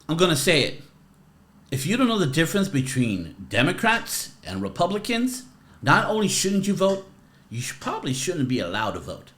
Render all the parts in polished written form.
I'm going to say it. If you don't know the difference between Democrats and Republicans, not only shouldn't you vote, you probably shouldn't be allowed to vote.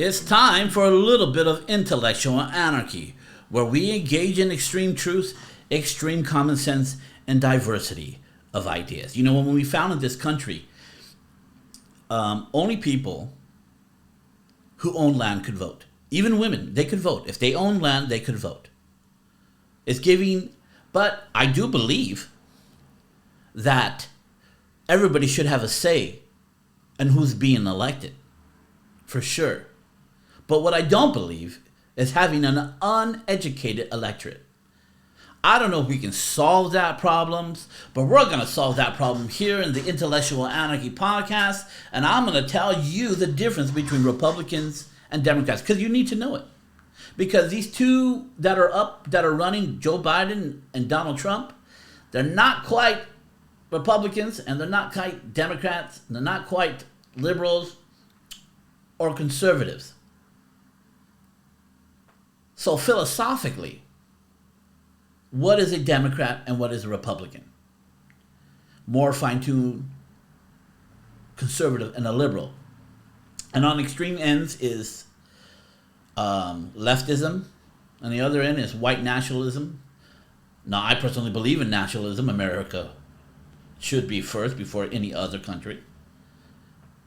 It's time for a little bit of intellectual anarchy, where we engage in extreme truth, extreme common sense, and diversity of ideas. You know, when we founded this country, only people who own land could vote. Even women, they could vote. If they own land, they could vote. It's giving, but I do believe that everybody should have a say in who's being elected, for sure. But what I don't believe is having an uneducated electorate. I don't know if we can solve that problem, but we're going to solve that problem here in the Intellectual Anarchy podcast. And I'm going to tell you the difference between Republicans and Democrats, because you need to know it. Because these two that are running, Joe Biden and Donald Trump, they're not quite Republicans and they're not quite Democrats. They're not quite liberals or conservatives. So philosophically, what is a Democrat and what is a Republican? More fine-tuned, conservative, and a liberal. And on extreme ends is leftism, and the other end is white nationalism. Now, I personally believe in nationalism. America should be first before any other country.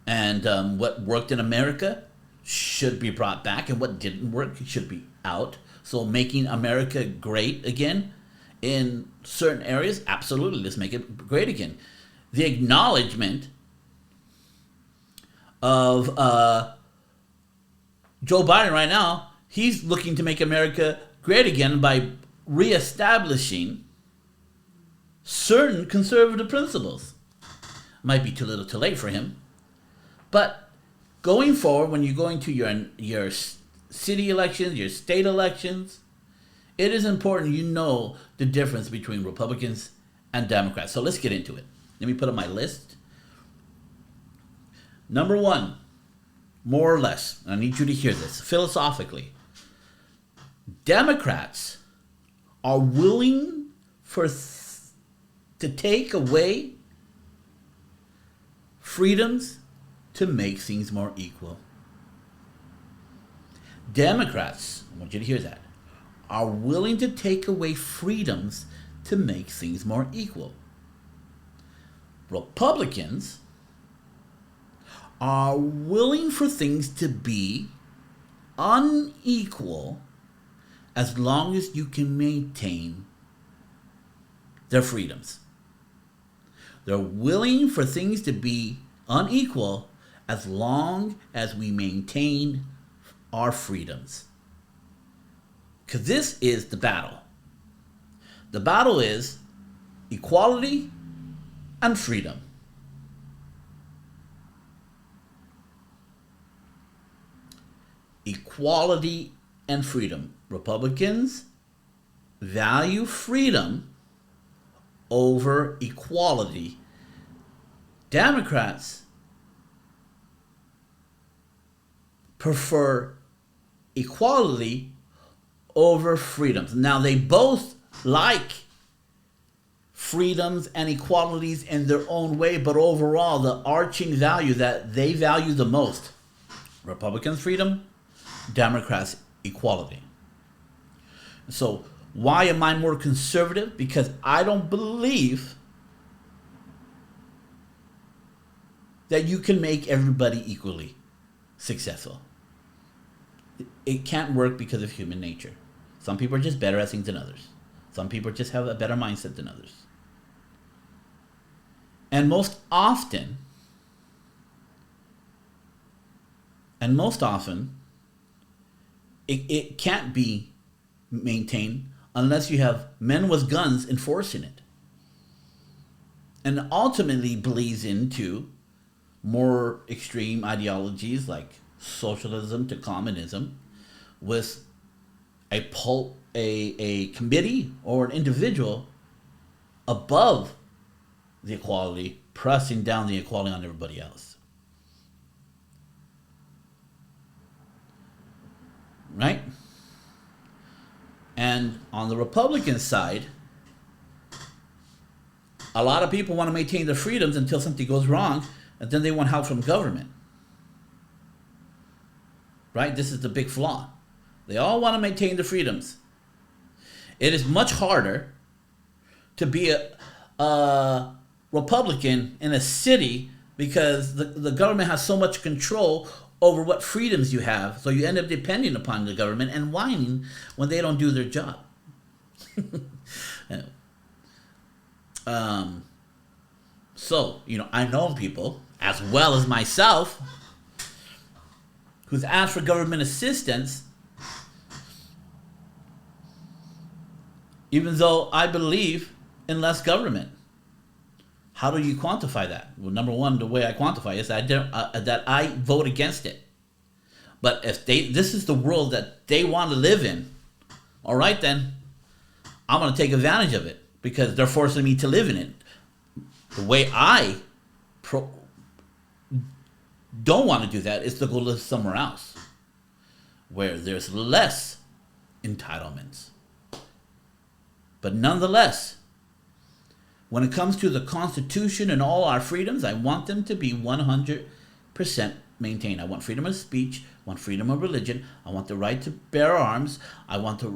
And what worked in America should be brought back, and what didn't work should be out. So making America great again in certain areas, absolutely, let's make it great again. The acknowledgement of Joe Biden right now, he's looking to make America great again by reestablishing certain conservative principles. Might be too little too late for him, but going forward, when you're going to your city elections, your state elections, it is important you know the difference between Republicans and Democrats. So let's get into it. Let me put up my list. Number one, more or less, I need you to hear this, philosophically, Democrats are willing to take away freedoms to make things more equal. Democrats, I want you to hear that, are willing to take away freedoms to make things more equal. Republicans are willing for things to be unequal as long as you can maintain their freedoms. They're willing for things to be unequal as long as we maintain our freedoms. Because this is the battle. The battle is equality and freedom. Equality and freedom. Republicans value freedom over equality. Democrats prefer equality over freedoms. Now, they both like freedoms and equalities in their own way, but overall, the arching value that they value the most, Republicans freedom, Democrats equality. So why am I more conservative? Because I don't believe that you can make everybody equally successful. It can't work because of human nature. Some people are just better at things than others. Some people just have a better mindset than others. And most often, it can't be maintained unless you have men with guns enforcing it. And ultimately bleeds into more extreme ideologies like socialism to communism with a committee or an individual above the equality, pressing down the equality on everybody else. Right? And on the Republican side, a lot of people want to maintain their freedoms until something goes wrong, and then they want help from government. Right? This is the big flaw. They all want to maintain the freedoms. It is much harder to be a Republican in a city because the government has so much control over what freedoms you have, so you end up depending upon the government and whining when they don't do their job. So, I know people, as well as myself, who's asked for government assistance, even though I believe in less government. How do you quantify that? Well, number one, the way I quantify it is that I vote against it. But if this is the world that they want to live in, all right then, I'm going to take advantage of it because they're forcing me to live in it. The way I don't want to do that is to go live somewhere else where there's less entitlements. But nonetheless, when it comes to the Constitution and all our freedoms, I want them to be 100% maintained. I want freedom of speech, I want freedom of religion, I want the right to bear arms, I want the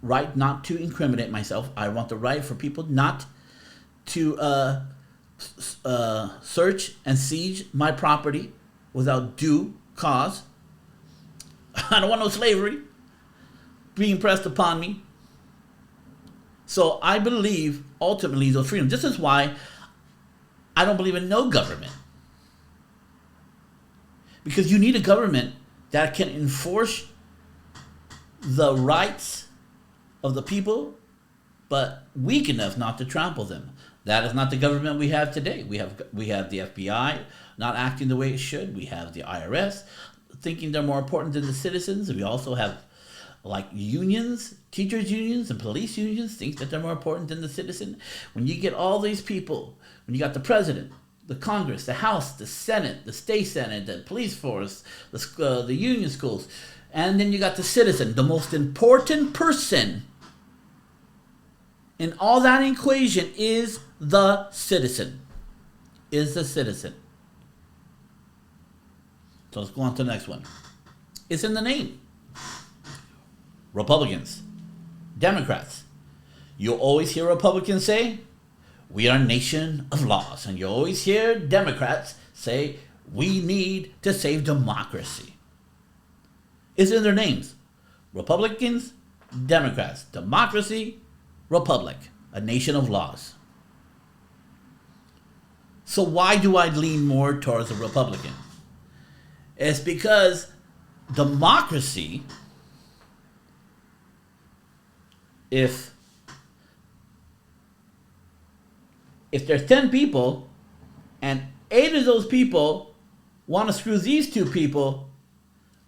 right not to incriminate myself, I want the right for people not to search and siege my property without due cause. I don't want no slavery being pressed upon me. So I believe ultimately those freedoms. This is why I don't believe in no government. Because you need a government that can enforce the rights of the people, but weak enough not to trample them. That is not the government we have today. We have the FBI not acting the way it should. We have the IRS thinking they're more important than the citizens. We also have like unions, teachers unions and police unions think that they're more important than the citizen. When you get all these people, when you got the president, the Congress, the House, the Senate, the state Senate, the police force, the union schools, and then you got the citizen, the most important person in all that equation is the citizen. Is the citizen. So let's go on to the next one. It's in the name. Republicans, Democrats. You'll always hear Republicans say, we are a nation of laws. And you always hear Democrats say, we need to save democracy. It's in their names. Republicans, Democrats. Democracy, Republic. A nation of laws. So why do I lean more towards a Republican? It's because democracy, if there's 10 people and 8 of those people want to screw these 2 people,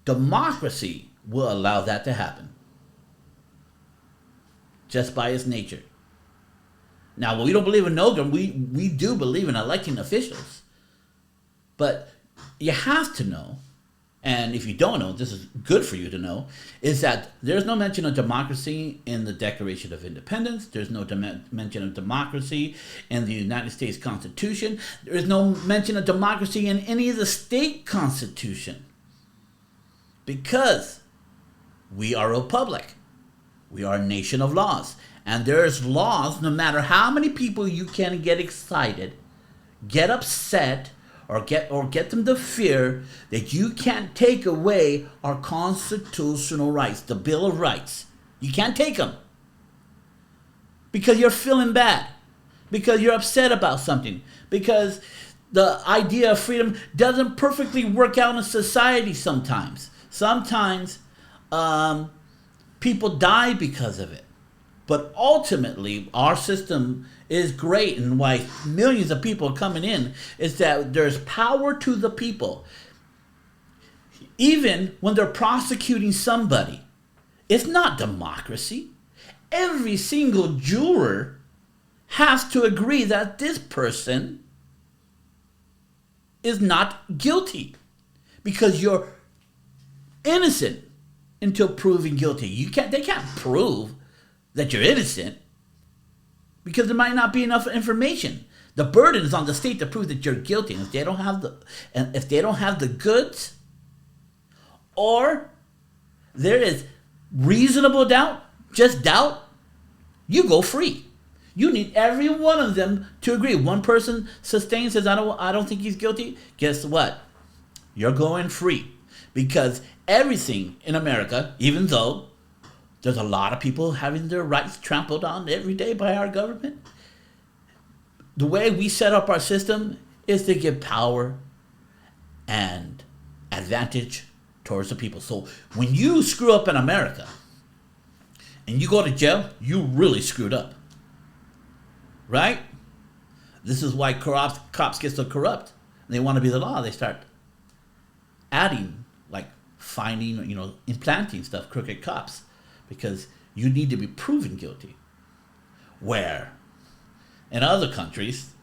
democracy will allow that to happen. Just by its nature. Now, we don't believe in no government. We do believe in electing officials. But you have to know, and if you don't know, this is good for you to know, is that there's no mention of democracy in the Declaration of Independence. There's no mention of democracy in the United States Constitution. There is no mention of democracy in any of the state constitution. Because we are a republic. We are a nation of laws. And there's laws, no matter how many people you can get excited, get upset, or get them to fear that you can't take away our constitutional rights, the Bill of Rights. You can't take them. Because you're feeling bad. Because you're upset about something. Because the idea of freedom doesn't perfectly work out in society sometimes. Sometimes people die because of it. But ultimately, our system is great, and why millions of people are coming in is that there's power to the people. even when they're prosecuting somebody, it's not democracy. Every single juror has to agree that this person is not guilty, because you're innocent until proven guilty. They can't prove that you're innocent because there might not be enough information. The burden is on the state to prove that you're guilty. And if they don't have the goods, or there is reasonable doubt, just doubt, you go free. You need every one of them to agree. One person sustains, says, I don't think he's guilty. Guess what? You're going free. Because everything in America, even though there's a lot of people having their rights trampled on every day by our government, the way we set up our system is to give power and advantage towards the people. So when you screw up in America and you go to jail, you really screwed up. Right? This is why cops get so corrupt. They want to be the law. They start adding, like finding, implanting stuff, crooked cops, because you need to be proven guilty. Where in other countries,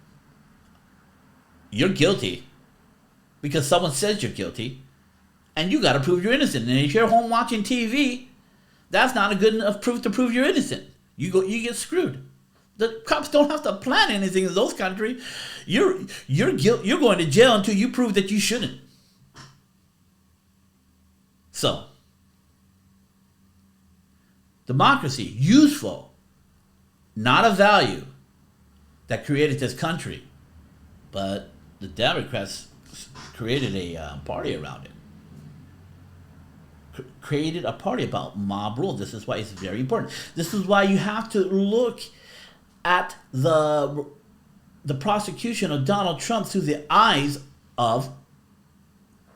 you're guilty because someone says you're guilty, and you got to prove you're innocent. And if you're home watching TV, that's not a good enough proof to prove you're innocent. You get screwed. The cops don't have to plan anything in those countries. You're going to jail until you prove that you shouldn't. So, democracy, useful, not a value that created this country, but the Democrats created a party around it. Created a party about mob rule. This is why it's very important. This is why you have to look at the prosecution of Donald Trump through the eyes of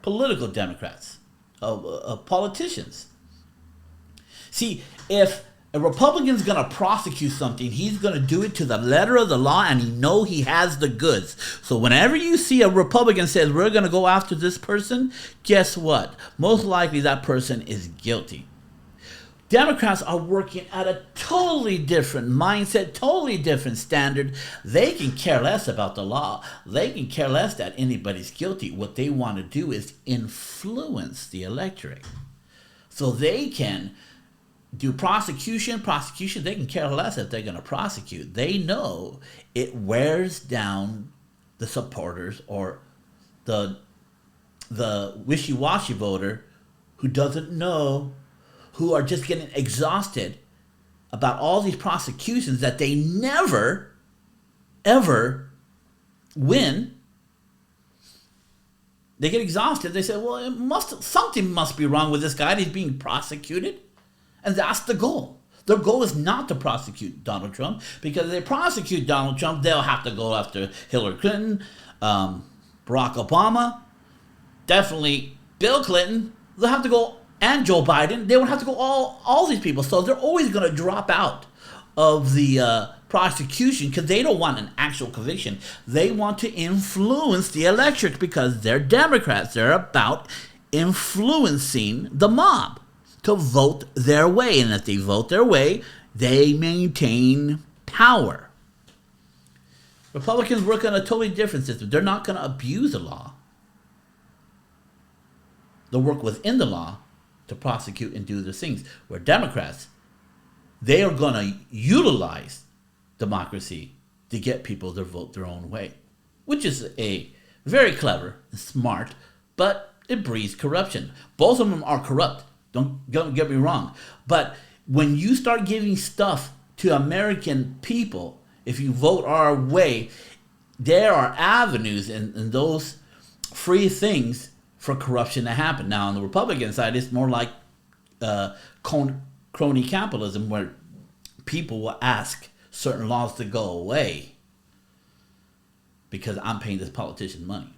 political Democrats, of politicians. See, if a Republican's going to prosecute something, he's going to do it to the letter of the law, and he has the goods. So whenever you see a Republican says, we're going to go after this person, guess what? Most likely that person is guilty. Democrats are working at a totally different mindset, totally different standard. They can care less about the law. They can care less that anybody's guilty. What they want to do is influence the electorate. So they can do prosecution. They can care less if they're going to prosecute. They know it wears down the supporters or the wishy-washy voter who doesn't know, who are just getting exhausted about all these prosecutions that they never, ever win. They get exhausted. They say, well, something must be wrong with this guy. He's being prosecuted. And that's the goal. Their goal is not to prosecute Donald Trump, because if they prosecute Donald Trump, they'll have to go after Hillary Clinton, Barack Obama, definitely Bill Clinton. They'll have to go, and Joe Biden. They would have to go all these people. So they're always going to drop out of the prosecution because they don't want an actual conviction. They want to influence the electorate because they're Democrats. They're about influencing the mob to vote their way. And if they vote their way, they maintain power. Republicans work on a totally different system. They're not going to abuse the law. They'll work within the law to prosecute and do their things. Where Democrats, they are going to utilize democracy to get people to vote their own way, which is a very clever and smart, but it breeds corruption. Both of them are corrupt. Don't get me wrong. But when you start giving stuff to American people, if you vote our way, there are avenues in those free things for corruption to happen. Now, on the Republican side, it's more like crony capitalism, where people will ask certain laws to go away because I'm paying this politician money.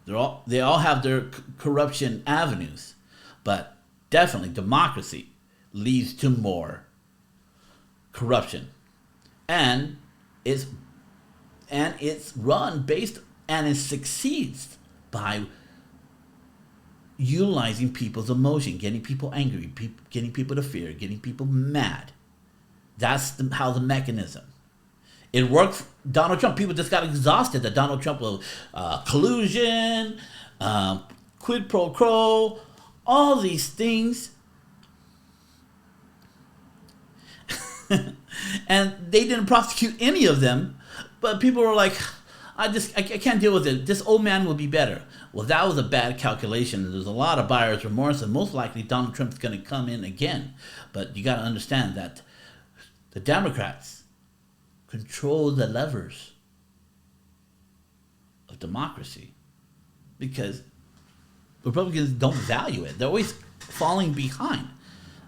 They all have their corruption avenues, but definitely democracy leads to more corruption, and it's run based, and it succeeds by utilizing people's emotion, getting people angry, getting people to fear, getting people mad. That's how the mechanism. It worked for Donald Trump. People just got exhausted that Donald Trump was collusion, quid pro quo, all these things. And they didn't prosecute any of them, but people were like, I can't deal with it. This old man will be better. Well, that was a bad calculation. There's a lot of buyer's remorse, and most likely Donald Trump's going to come in again. But you got to understand that the Democrats control the levers of democracy because Republicans don't value it. They're always falling behind.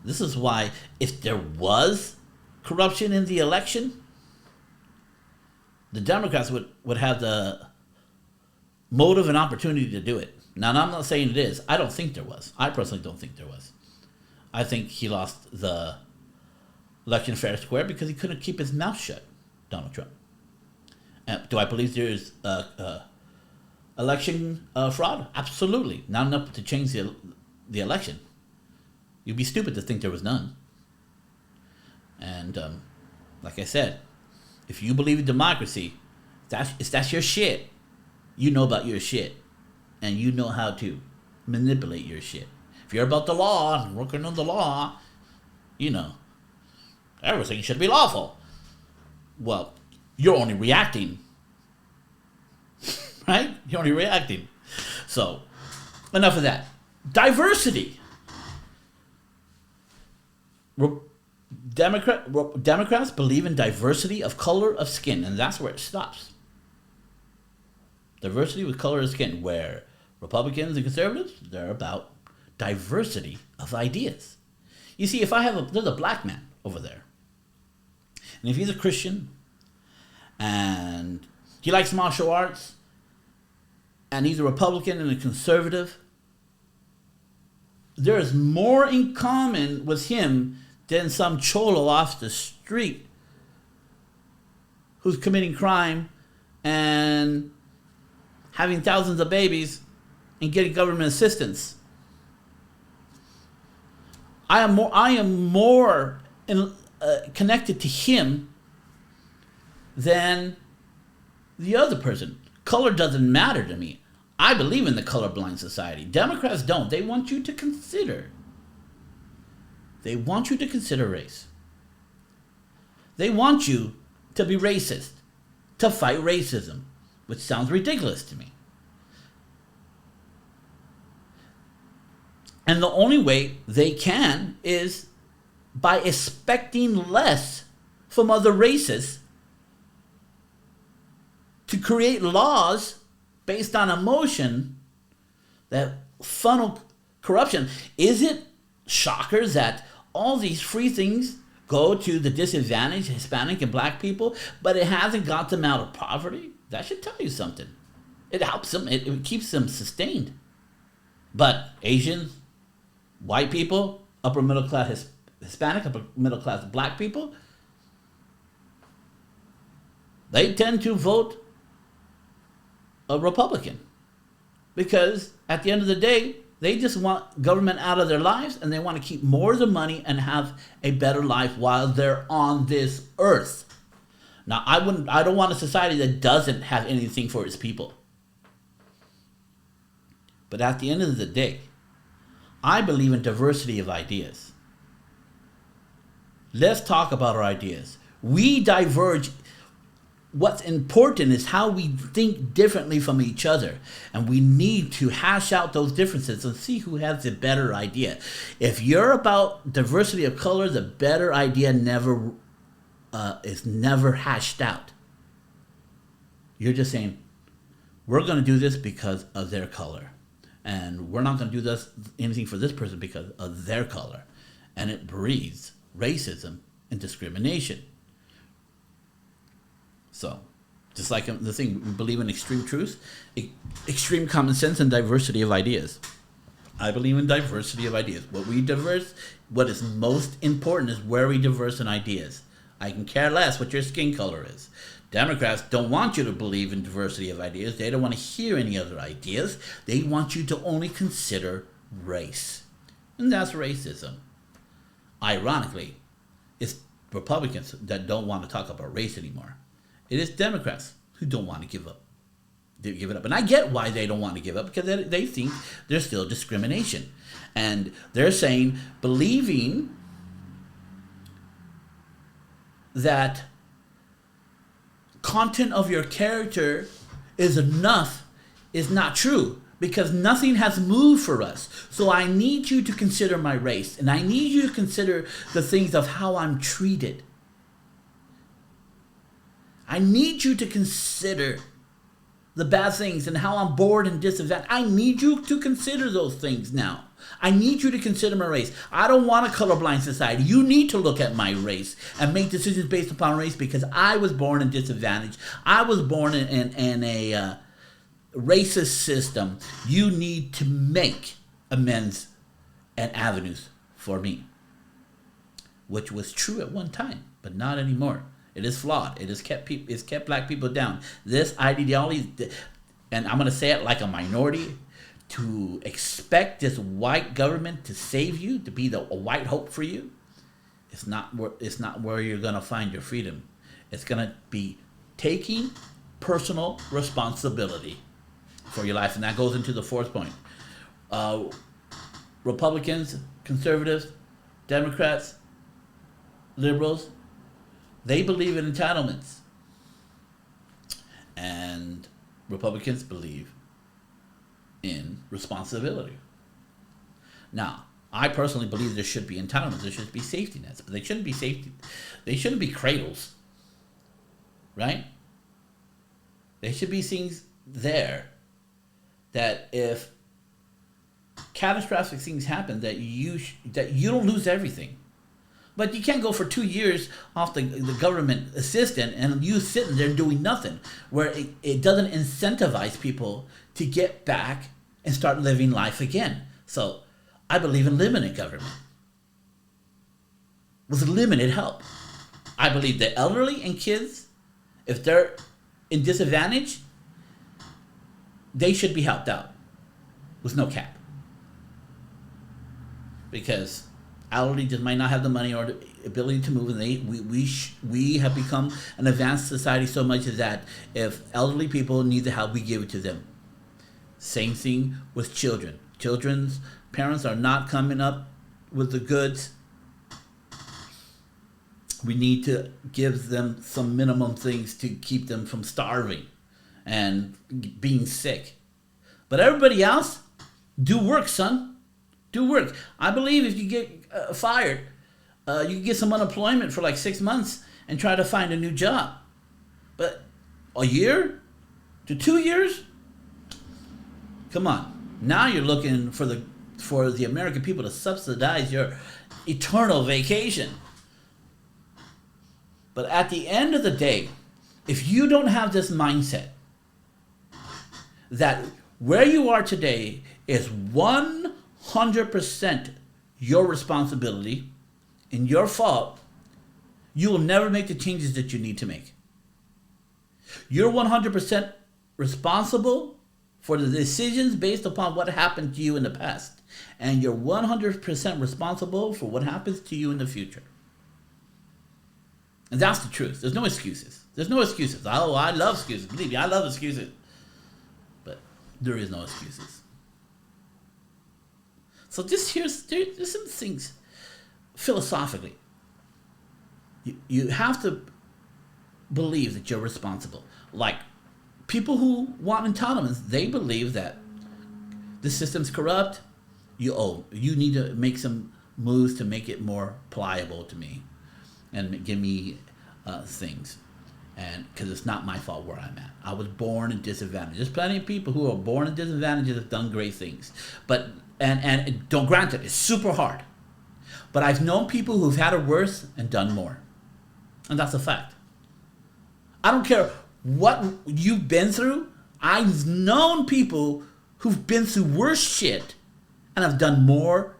This is why if there was corruption in the election, the Democrats would have the motive and opportunity to do it. Now, I'm not saying it is. I don't think there was. I personally don't think there was. I think he lost the election fair and square because he couldn't keep his mouth shut, Donald Trump. Do I believe there is election fraud? Absolutely. Not enough to change the election. You'd be stupid to think there was none. And like I said, if you believe in democracy, that's your shit. You know about your shit. And you know how to manipulate your shit. If you're about the law and working on the law, you know, everything should be lawful. Well, you're only reacting. Right? You're only reacting. So, enough of that. Diversity. Democrats believe in diversity of color of skin, and that's where it stops. Diversity with color of skin, where Republicans and conservatives, they're about diversity of ideas. You see, if there's a black man over there, and if he's a Christian, and he likes martial arts, and he's a Republican and a conservative, there is more in common with him than some cholo off the street who's committing crime and having thousands of babies and getting government assistance. I am more connected to him than the other person. Color doesn't matter to me. I believe in the colorblind society. Democrats don't. They want you to consider. They want you to consider race. They want you to be racist, to fight racism, which sounds ridiculous to me. And the only way they can is by expecting less from other races to create laws based on emotion that funnel corruption. Is it shocker that all these free things go to the disadvantaged Hispanic and black people, but it hasn't got them out of poverty? That should tell you something. It helps them. It keeps them sustained. But Asians, white people, upper middle class Hispanic, upper middle class black people, they tend to vote a Republican. Because at the end of the day, they just want government out of their lives, and they want to keep more of their money and have a better life while they're on this earth. Now, I don't want a society that doesn't have anything for its people. But at the end of the day, I believe in diversity of ideas. Let's talk about our ideas. We diverge. What's important is how we think differently from each other. And we need to hash out those differences and see who has the better idea. If you're about diversity of color, the better idea is never hashed out. You're just saying, we're going to do this because of their color. And we're not going to do anything for this person because of their color. And it breeds racism and discrimination. So, just like the thing, we believe in extreme truth, extreme common sense, and diversity of ideas. I believe in diversity of ideas. What is most important is where we diverse in ideas. I can care less what your skin color is. Democrats don't want you to believe in diversity of ideas. They don't want to hear any other ideas. They want you to only consider race. And that's racism. Ironically, it's Republicans that don't want to talk about race anymore. It is Democrats who don't want to give up. They give it up. And I get why they don't want to give up, because they think there's still discrimination. And they're saying, believing that content of your character is enough is not true, because nothing has moved for us. So I need you to consider my race, and I need you to consider the things of how I'm treated. I need you to consider the bad things and how I'm bored and disadvantaged. I need you to consider those things now. I need you to consider my race. I don't want a colorblind society. You need to look at my race and make decisions based upon race, because I was born in disadvantage. I was born in a racist system. You need to make amends and avenues for me, which was true at one time, but not anymore. It is flawed. It has kept black people down. This ideology, and I'm going to say it like a minority, to expect this white government to save you, to be a white hope for you, it's not where you're going to find your freedom. It's going to be taking personal responsibility for your life. And that goes into the fourth point. Republicans, conservatives, Democrats, liberals, they believe in entitlements. And Republicans believe in responsibility. Now, I personally believe there should be entitlements. There should be safety nets, but they shouldn't be they shouldn't be cradles, right? There should be things there that if catastrophic things happen, that you don't lose everything. But you can't go for 2 years off the government assistance and you sitting there doing nothing, where it doesn't incentivize people to get back and start living life again. So I believe in limited government with limited help. I believe the elderly and kids, if they're in disadvantage, they should be helped out with no cap. Because elderly just might not have the money or the ability to move, and we have become an advanced society so much that if elderly people need the help, we give it to them. Same thing with children. Children's parents are not coming up with the goods. We need to give them some minimum things to keep them from starving and being sick. But everybody else, do work, son. Do work. I believe if you get fired, you can get some unemployment for like 6 months and try to find a new job. But a year to 2 years? Come on. Now you're looking for the American people to subsidize your eternal vacation. But at the end of the day, if you don't have this mindset that where you are today is 100% your responsibility and your fault, you will never make the changes that you need to make. You're 100% responsible for the decisions based upon what happened to you in the past. And you're 100% responsible for what happens to you in the future. And that's the truth. There's no excuses. There's no excuses. Oh, I love excuses. Believe me, I love excuses. But there is no excuses. So there's some things philosophically. You have to believe that you're responsible. Like people who want entitlements, they believe that the system's corrupt. You need to make some moves to make it more pliable to me and give me things. And because it's not my fault where I'm at. I was born in disadvantage. There's plenty of people who are born in disadvantage that have done great things. But and don't grant it, it's super hard. But I've known people who've had it worse and done more. And that's a fact. I don't care what you've been through. I've known people who've been through worse shit and have done more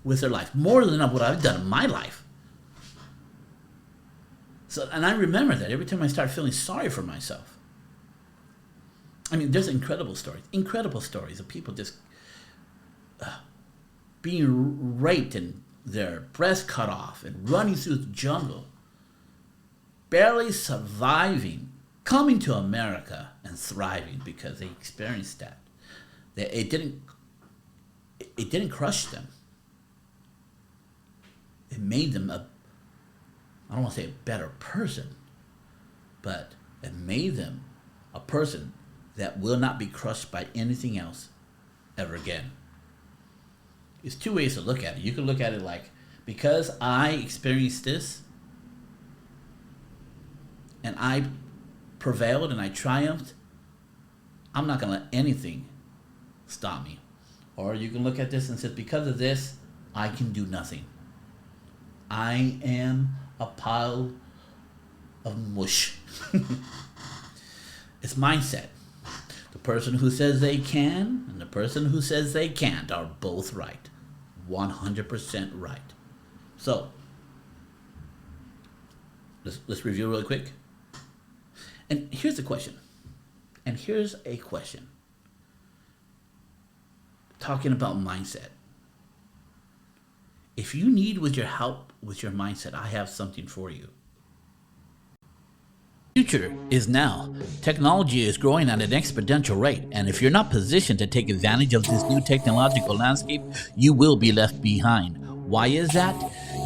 with their life. More than what I've done in my life. So, and I remember that every time I start feeling sorry for myself. I mean, there's incredible stories of people just being raped and their breasts cut off and running through the jungle, barely surviving, coming to America and thriving because they experienced that. It didn't crush them. It made them I don't want to say a better person, but it made them a person that will not be crushed by anything else ever again. It's two ways to look at it. You can look at it like, because I experienced this and I prevailed and I triumphed, I'm not going to let anything stop me. Or you can look at this and say, because of this, I can do nothing. I am a pile of mush. It's mindset. The person who says they can and the person who says they can't are both right. 100% right. So, let's review really quick. And here's the question. And here's a question. Talking about mindset. If you need with your help with your mindset, I have something for you. Future is now. Technology is growing at an exponential rate, and if you're not positioned to take advantage of this new technological landscape, you will be left behind. Why is that?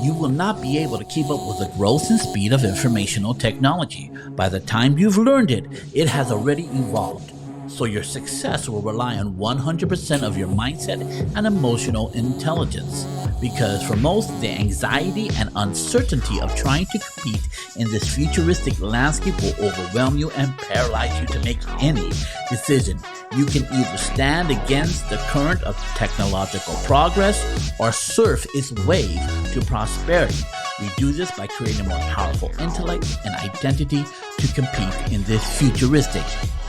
You will not be able to keep up with the growth and speed of informational technology. By the time you've learned it, it has already evolved. So your success will rely on 100% of your mindset and emotional intelligence. Because for most, the anxiety and uncertainty of trying to compete in this futuristic landscape will overwhelm you and paralyze you to make any decision. You can either stand against the current of technological progress or surf its wave to prosperity. We do this by creating a more powerful intellect and identity to compete in this futuristic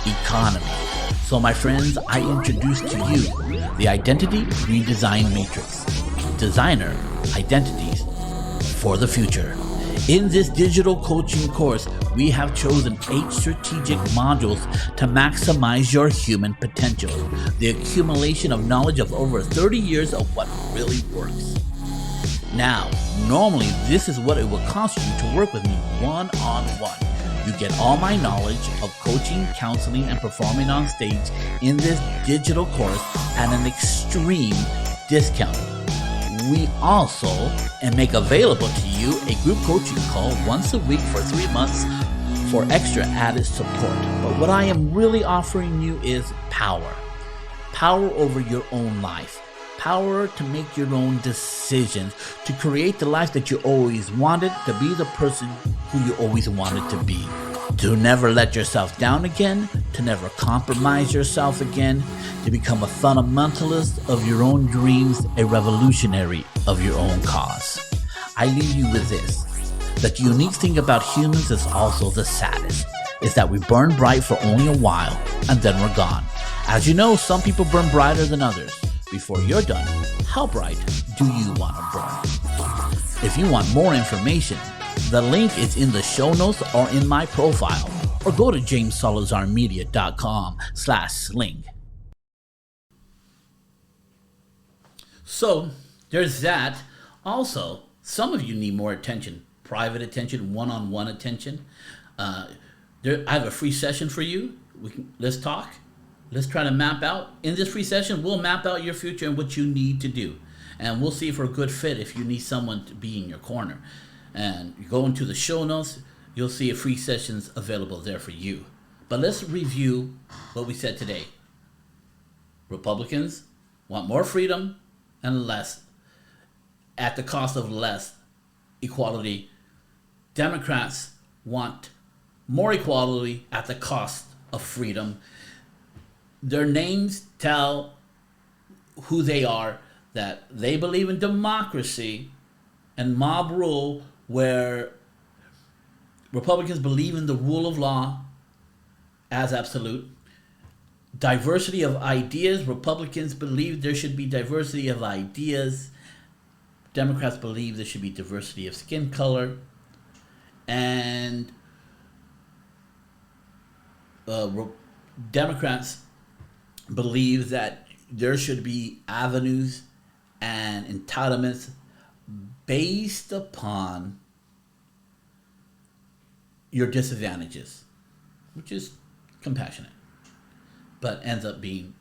economy. So my friends, I introduce to you the Identity Redesign Matrix. Designer identities for the future. In this digital coaching course, we have chosen 8 strategic modules to maximize your human potential. The accumulation of knowledge of over 30 years of what really works. Now, normally this is what it would cost you to work with me one-on-one. You get all my knowledge of coaching, counseling, and performing on stage in this digital course at an extreme discount. We also make available to you a group coaching call once a week for 3 months for extra added support. But what I am really offering you is power. Power over your own life. Power to make your own decisions, to create the life that you always wanted, to be the person who you always wanted to be. To never let yourself down again, to never compromise yourself again, to become a fundamentalist of your own dreams, a revolutionary of your own cause. I leave you with this, that the unique thing about humans is also the saddest, is that we burn bright for only a while and then we're gone. As you know, some people burn brighter than others. Before you're done, how bright do you want to burn? If you want more information, the link is in the show notes or in my profile, or go to jamessalazarmedia.com/sling. So there's that. Also, some of you need more attention, private attention, one-on-one attention. I have a free session for you. Let's talk. Let's try to map out. In this free session, we'll map out your future and what you need to do. And we'll see if we're a good fit if you need someone to be in your corner. And you go into the show notes, you'll see a free sessions available there for you. But let's review what we said today. Republicans want more freedom and less, at the cost of less equality. Democrats want more equality at the cost of freedom. Their names tell who they are, that they believe in democracy and mob rule, where Republicans believe in the rule of law as absolute. Diversity of ideas. Republicans believe there should be diversity of ideas. Democrats believe there should be diversity of skin color. And Democrats believe that there should be avenues and entitlements based upon your disadvantages, which is compassionate, but ends up being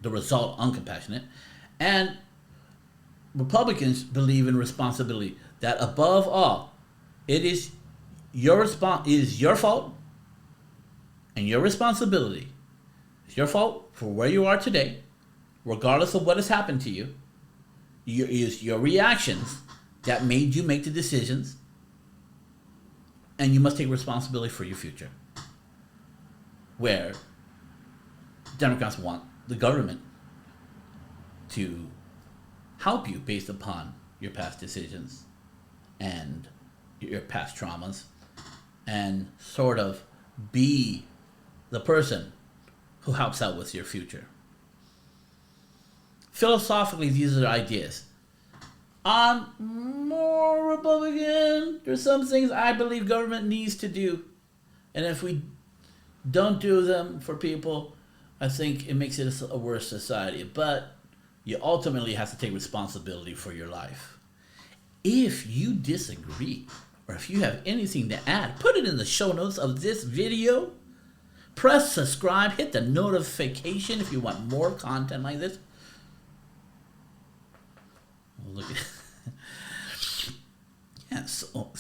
the result uncompassionate. And Republicans believe in responsibility, that above all, it is your fault and your responsibility. It's your fault for where you are today, regardless of what has happened to you. It is your reactions that made you make the decisions, and you must take responsibility for your future. Where Democrats want the government to help you based upon your past decisions and your past traumas, and sort of be the person who helps out with your future. Philosophically, these are ideas. I'm more Republican. There's some things I believe government needs to do, and if we don't do them for people, I think it makes it a worse society. But you ultimately have to take responsibility for your life. If you disagree, or if you have anything to add, put it in the show notes of this video. Press subscribe, hit the notification if you want more content like this. Look at yeah, so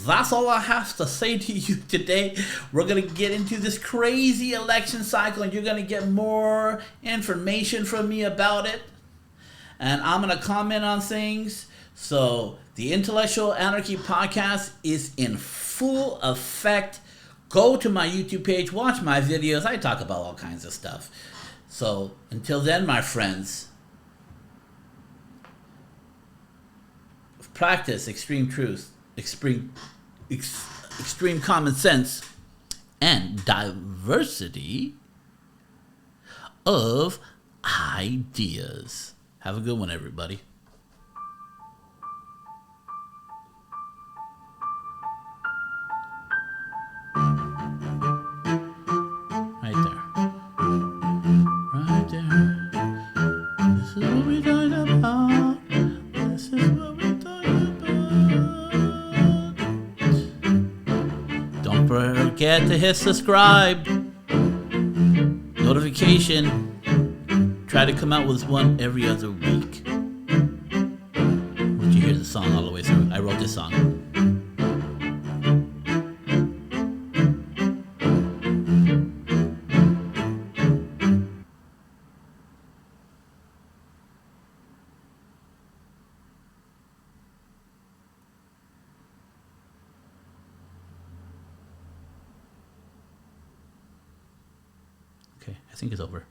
that's all I have to say to you today. We're going to get into this crazy election cycle, and you're going to get more information from me about it. And I'm going to comment on things. So the Intellectual Anarchy podcast is in full effect. Go to my YouTube page, watch my videos. I talk about all kinds of stuff. So until then, my friends, practice extreme truth, extreme common sense, and diversity of ideas. Have a good one, everybody. Right there. Right there. This is what we're talking about. This is what we're talking about. Don't forget to hit subscribe. Notification. Try to come out with one every other week. Once you hear the song all the way through. I wrote this song. Okay, I think it's over.